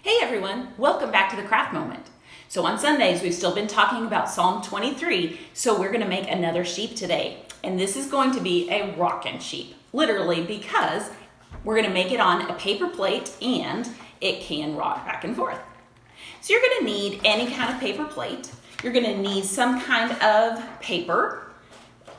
Hey everyone, welcome back to the Craft Moment. So on Sundays, we've still been talking about Psalm 23, so we're gonna make another sheep today. And this is going to be a rockin' sheep, literally, because we're gonna make it on a paper plate and it can rock back and forth. So you're gonna need any kind of paper plate. You're gonna need some kind of paper.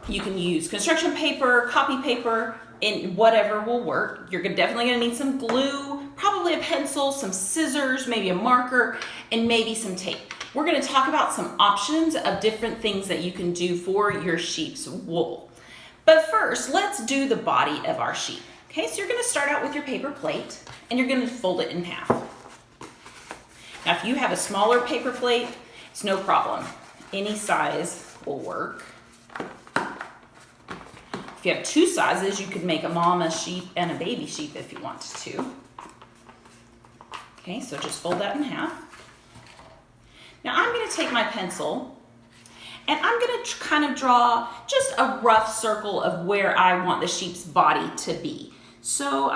You can use construction paper, copy paper, and whatever will work. You're definitely gonna need some glue, probably a pencil, some scissors, maybe a marker, and maybe some tape. We're gonna talk about some options of different things that you can do for your sheep's wool. But first, let's do the body of our sheep. Okay, so you're gonna start out with your paper plate and you're gonna fold it in half. Now, if you have a smaller paper plate, it's no problem. Any size will work. If you have two sizes, you could make a mama sheep and a baby sheep if you wanted to. Okay, so just fold that in half. Now I'm gonna take my pencil and I'm gonna kind of draw just a rough circle of where I want the sheep's body to be. So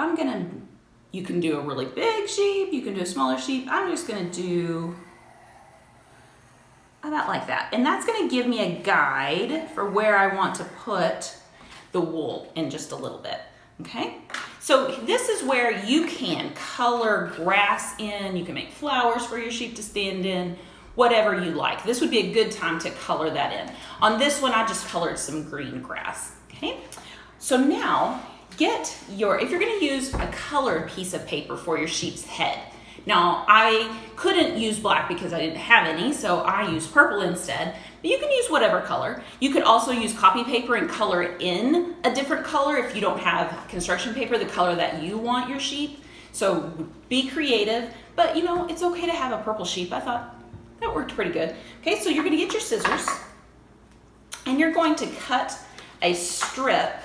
you can do a really big sheep, you can do a smaller sheep. I'm just gonna do about like that. And that's gonna give me a guide for where I want to put the wool in just a little bit, okay? So this is where you can color grass in, you can make flowers for your sheep to stand in, whatever you like. This would be a good time to color that in. On this one, I just colored some green grass, okay? So now, if you're gonna use a colored piece of paper for your sheep's head. Now, I couldn't use black because I didn't have any, so I used purple instead. But you can use whatever color. You could also use copy paper and color it in a different color if you don't have construction paper, the color that you want your sheep. So be creative, but you know, it's okay to have a purple sheep. I thought that worked pretty good. Okay, so you're gonna get your scissors and you're going to cut a strip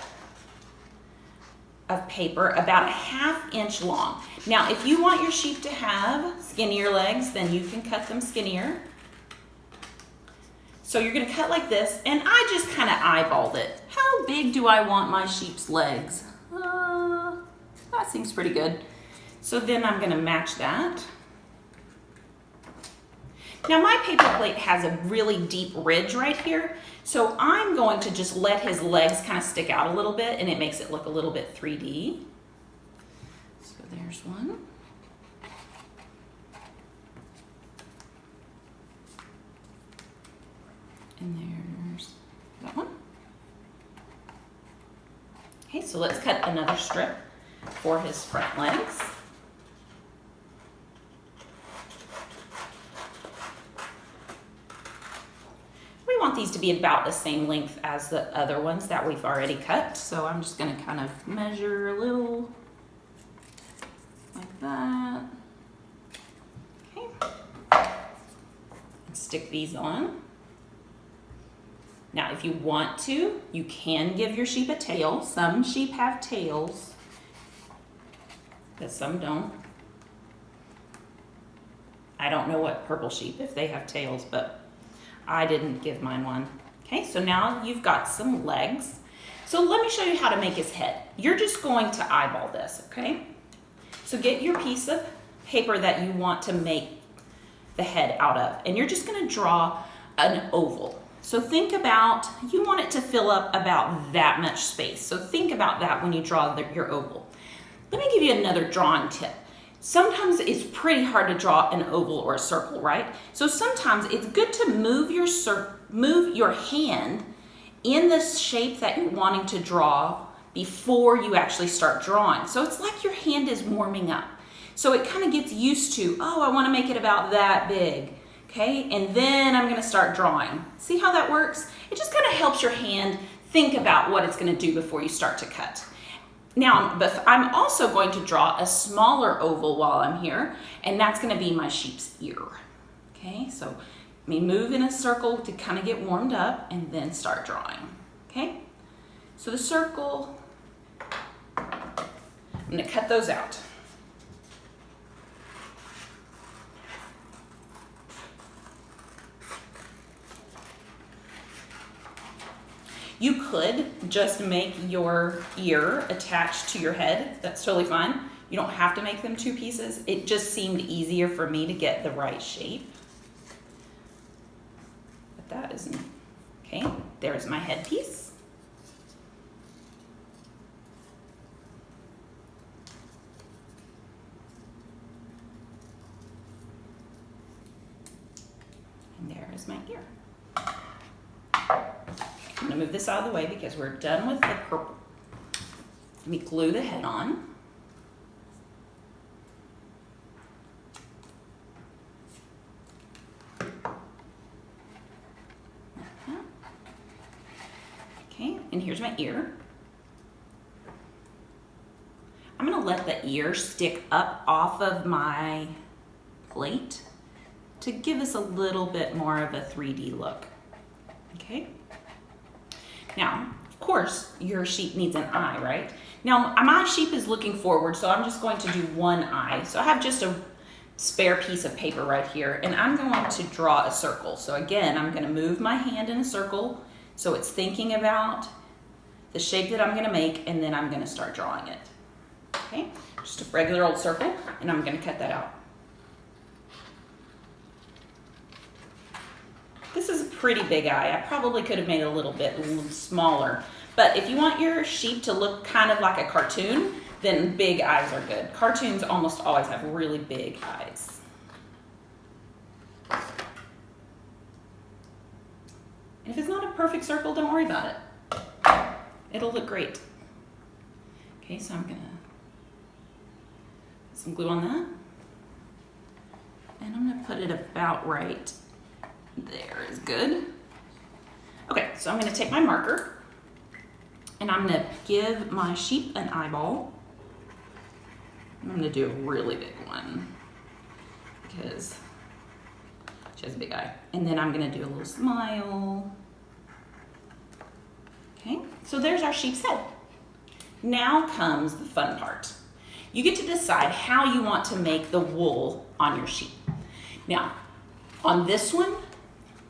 of paper about a 1/2 inch long. Now, if you want your sheep to have skinnier legs, then you can cut them skinnier. So you're gonna cut like this, and I just kind of eyeballed it. How big do I want my sheep's legs? That seems pretty good. So then I'm gonna match that. Now my paper plate has a really deep ridge right here, so I'm going to just let his legs kind of stick out a little bit and it makes it look a little bit 3D. So there's one. And there's that one. Okay, so let's cut another strip for his front legs. We want these to be about the same length as the other ones that we've already cut. So I'm just gonna kind of measure a little like that. Okay, and stick these on. Now, if you want to, you can give your sheep a tail. Some sheep have tails, but some don't. I don't know what purple sheep, if they have tails, but I didn't give mine one. Okay, so now you've got some legs. So let me show you how to make his head. You're just going to eyeball this, okay? So get your piece of paper that you want to make the head out of, and you're just gonna draw an oval. So think about, you want it to fill up about that much space. So think about that when you draw your oval. Let me give you another drawing tip. Sometimes it's pretty hard to draw an oval or a circle, right? So sometimes it's good to move your hand in the shape that you're wanting to draw before you actually start drawing. So it's like your hand is warming up. So it kind of gets used to, oh, I want to make it about that big. Okay, and then I'm gonna start drawing. See how that works? It just kind of helps your hand think about what it's gonna do before you start to cut. Now, but I'm also going to draw a smaller oval while I'm here, and that's gonna be my sheep's ear. Okay, so let me move in a circle to kind of get warmed up and then start drawing. Okay, so the circle, I'm gonna cut those out. You could just make your ear attached to your head. That's totally fine. You don't have to make them 2 pieces. It just seemed easier for me to get the right shape. But that isn't, okay, there's my headpiece. And there is my ear. I'm gonna move this out of the way because we're done with the purple. Let me glue the head on. Okay, and here's my ear. I'm gonna let the ear stick up off of my plate to give us a little bit more of a 3D look, okay? Now, of course, your sheep needs an eye, right? Now, my sheep is looking forward, so I'm just going to do one eye. So I have just a spare piece of paper right here, and I'm going to draw a circle. So again, I'm gonna move my hand in a circle so it's thinking about the shape that I'm gonna make, and then I'm gonna start drawing it. Okay, just a regular old circle, and I'm gonna cut that out. This is a pretty big eye. I probably could have made it a little bit smaller, but if you want your sheep to look kind of like a cartoon, then big eyes are good. Cartoons almost always have really big eyes. And if it's not a perfect circle, don't worry about it. It'll look great. Okay, so I'm gonna put some glue on that. And I'm gonna put it about right there is good. Okay, so I'm gonna take my marker and I'm gonna give my sheep an eyeball. I'm gonna do a really big one because she has a big eye. And then I'm gonna do a little smile. Okay, so there's our sheep's head. Now comes the fun part. You get to decide how you want to make the wool on your sheep. Now, on this one,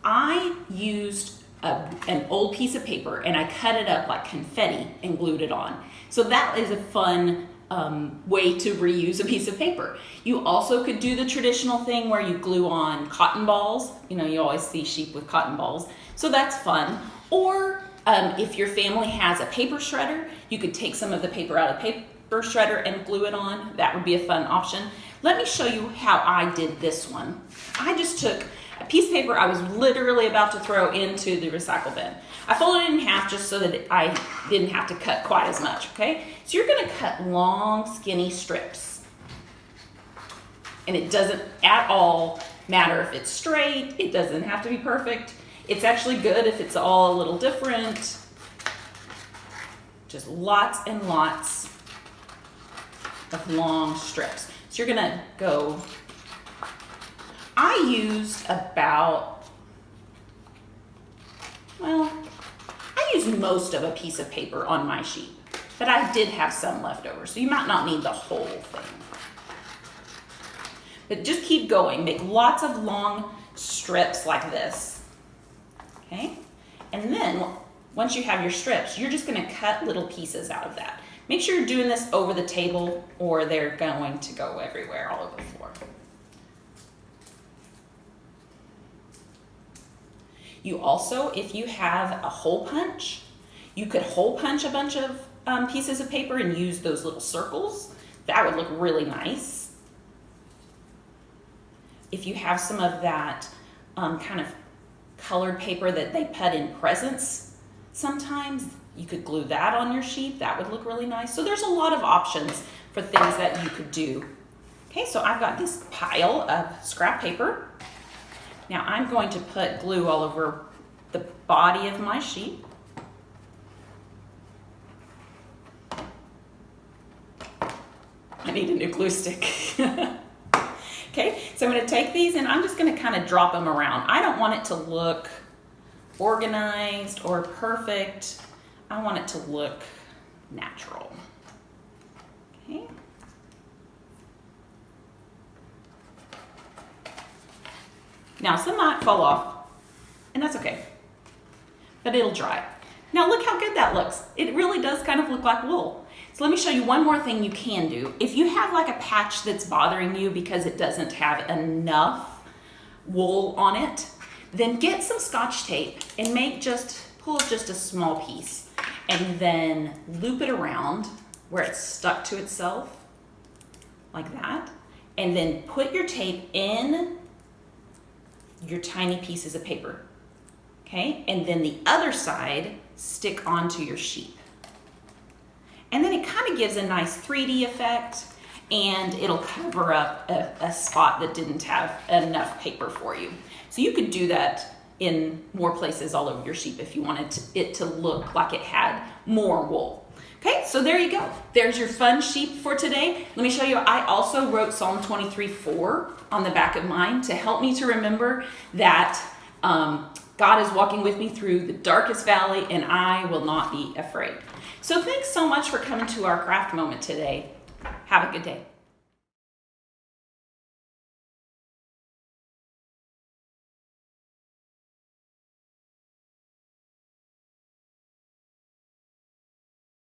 I used an old piece of paper and I cut it up like confetti and glued it on. So that is a fun way to reuse a piece of paper. You also could do the traditional thing where you glue on cotton balls. You know, you always see sheep with cotton balls. So that's fun. Or if your family has a paper shredder, you could take some of the paper out of the paper shredder and glue it on. That would be a fun option. Let me show you how I did this one. I just took a piece of paper I was literally about to throw into the recycle bin. I folded it in half just so that I didn't have to cut quite as much, okay? So you're gonna cut long, skinny strips. And it doesn't at all matter if it's straight, it doesn't have to be perfect. It's actually good if it's all a little different. Just lots and lots of long strips. So you're gonna go, I used about, well, I used most of a piece of paper on my sheet, but I did have some left over, so you might not need the whole thing. But just keep going, make lots of long strips like this, okay? And then, once you have your strips, you're just gonna cut little pieces out of that. Make sure you're doing this over the table or they're going to go everywhere, all over the floor. You also, if you have a hole punch, you could hole punch a bunch of pieces of paper and use those little circles. That would look really nice. If you have some of that kind of colored paper that they put in presents sometimes, you could glue that on your sheep. That would look really nice. So there's a lot of options for things that you could do. Okay, so I've got this pile of scrap paper. Now I'm going to put glue all over the body of my sheep. I need a new glue stick. Okay, so I'm going to take these and I'm just going to kind of drop them around. I don't want it to look organized or perfect. I want it to look natural. Okay. Now some might fall off, and that's okay, but it'll dry. Now look how good that looks. It really does kind of look like wool. So let me show you one more thing you can do. If you have like a patch that's bothering you because it doesn't have enough wool on it, then get some Scotch tape and pull just a small piece and then loop it around where it's stuck to itself, like that. And then put your tape in your tiny pieces of paper, okay? And then the other side, stick onto your sheep. And then it kind of gives a nice 3D effect, and it'll cover up a spot that didn't have enough paper for you. So you could do that in more places all over your sheep if you wanted it to look like it had more wool. Okay, so there you go. There's your fun sheep for today. Let me show you, I also wrote Psalm 23:4 on the back of mine to help me to remember that God is walking with me through the darkest valley and I will not be afraid. So thanks so much for coming to our craft moment today. Have a good day.